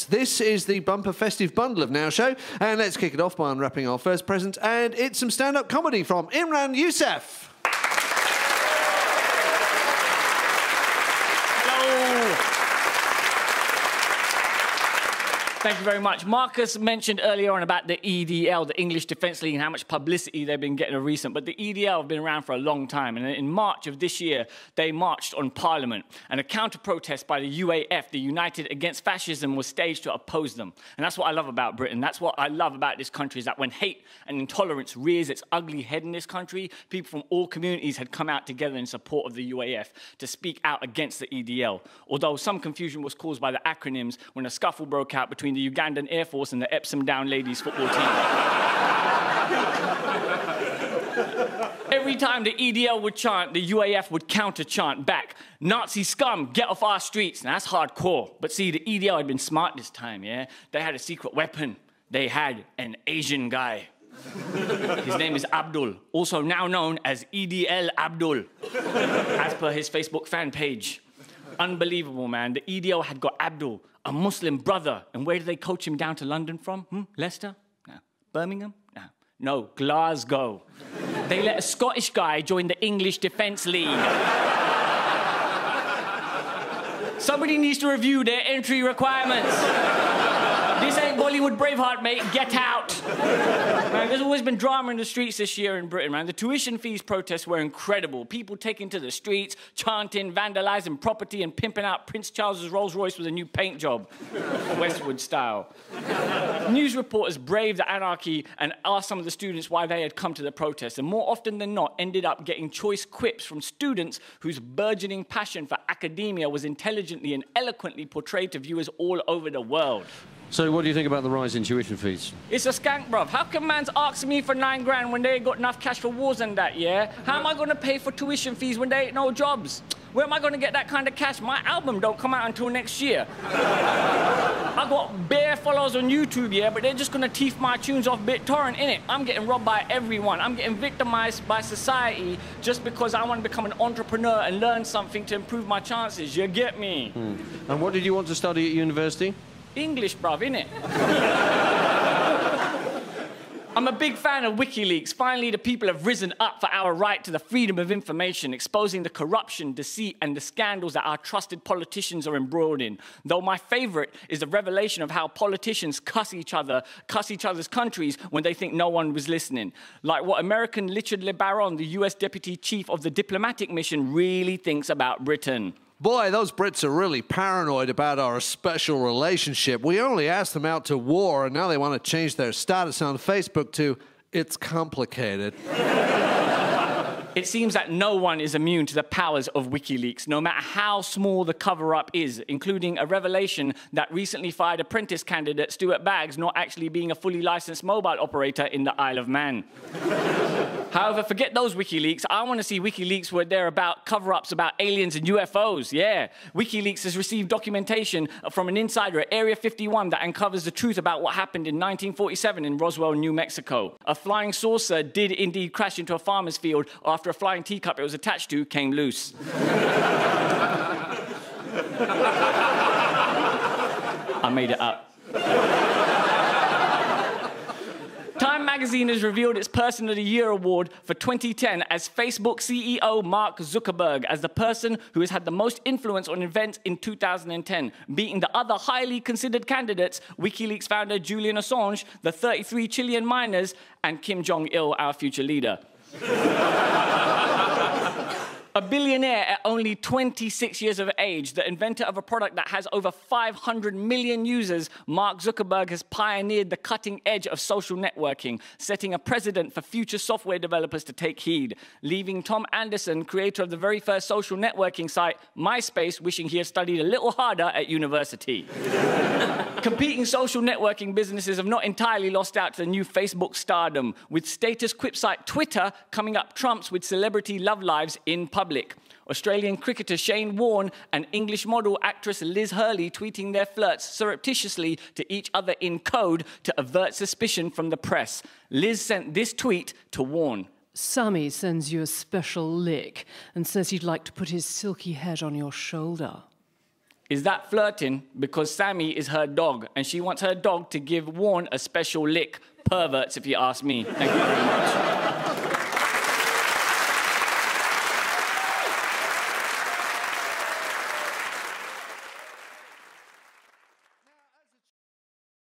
This is the bumper festive bundle of Now Show, and let's kick it off by unwrapping our first present, and it's some stand-up comedy from Imran Yusuf. Thank you very much. Marcus mentioned earlier on about the EDL, the English Defence League, and how much publicity they've been getting recent. But the EDL have been around for a long time. And in March of this year, they marched on Parliament. And a counter-protest by the UAF, the United Against Fascism, was staged to oppose them. And that's what I love about Britain. That's what I love about this country, is that when hate and intolerance rears its ugly head in this country, people from all communities had come out together in support of the UAF to speak out against the EDL. Although some confusion was caused by the acronyms when a scuffle broke out between the Ugandan Air Force and the Epsom Down ladies football team. Every time the EDL would chant, the UAF would counter-chant back, "Nazi scum, get off our streets." Now, that's hardcore. But see, the EDL had been smart this time, yeah? They had a secret weapon. They had an Asian guy. His name is Abdul, also now known as EDL Abdul, as per his Facebook fan page. Unbelievable, man. The EDL had got Abdul, a Muslim brother. And where did they coach him down to London from? Leicester? No. Birmingham? No. No, Glasgow. They let a Scottish guy join the English Defence League. Somebody needs to review their entry requirements. This ain't Bollywood Braveheart, mate. Get out. Man, there's always been drama in the streets this year in Britain, man. The tuition fees protests were incredible. People taking to the streets, chanting, vandalising property, and pimping out Prince Charles's Rolls Royce with a new paint job, Westwood style. News reporters braved the anarchy and asked some of the students why they had come to the protest, and more often than not ended up getting choice quips from students whose burgeoning passion for academia was intelligently and eloquently portrayed to viewers all over the world. So what do you think about the rise in tuition fees? It's a skank, bruv. How can man's ask me for 9 grand when they ain't got enough cash for wars and that, yeah? How am I going to pay for tuition fees when there ain't no jobs? Where am I going to get that kind of cash? My album don't come out until next year. I got bare followers on YouTube, yeah, but they're just going to teeth my tunes off BitTorrent, innit? I'm getting robbed by everyone. I'm getting victimized by society just because I want to become an entrepreneur and learn something to improve my chances. You get me? And what did you want to study at university? English, bruv, innit? I'm a big fan of WikiLeaks. Finally, the people have risen up for our right to the freedom of information, exposing the corruption, deceit, and the scandals that our trusted politicians are embroiled in. Though my favorite is the revelation of how politicians cuss each other's countries when they think no one was listening. Like what American Richard LeBaron, the US Deputy Chief of the Diplomatic Mission, really thinks about Britain. Boy, those Brits are really paranoid about our special relationship. We only asked them out to war, and now they want to change their status on Facebook to, "It's complicated." It seems that no one is immune to the powers of WikiLeaks, no matter how small the cover-up is, including a revelation that recently fired apprentice candidate Stuart Baggs not actually being a fully licensed mobile operator in the Isle of Man. However, forget those WikiLeaks. I want to see WikiLeaks where they're about cover-ups about aliens and UFOs, yeah. WikiLeaks has received documentation from an insider at Area 51 that uncovers the truth about what happened in 1947 in Roswell, New Mexico. A flying saucer did indeed crash into a farmer's field after a flying teacup it was attached to came loose. I made it up. Time magazine has revealed its Person of the Year award for 2010 as Facebook CEO Mark Zuckerberg as the person who has had the most influence on events in 2010, beating the other highly considered candidates, WikiLeaks founder Julian Assange, the 33 Chilean miners, and Kim Jong-il, our future leader. A billionaire at only 26 years of age, the inventor of a product that has over 500 million users, Mark Zuckerberg has pioneered the cutting edge of social networking, setting a precedent for future software developers to take heed, leaving Tom Anderson, creator of the very first social networking site, MySpace, wishing he had studied a little harder at university. Competing social networking businesses have not entirely lost out to the new Facebook stardom, with status quip site Twitter coming up trumps with celebrity love lives in public. Australian cricketer Shane Warne and English model actress Liz Hurley tweeting their flirts surreptitiously to each other in code to avert suspicion from the press. Liz sent this tweet to Warne. Sammy sends you a special lick and says he'd like to put his silky head on your shoulder. Is that flirting? Because Sammy is her dog, and she wants her dog to give Warren a special lick. Perverts, if you ask me. Thank you very much.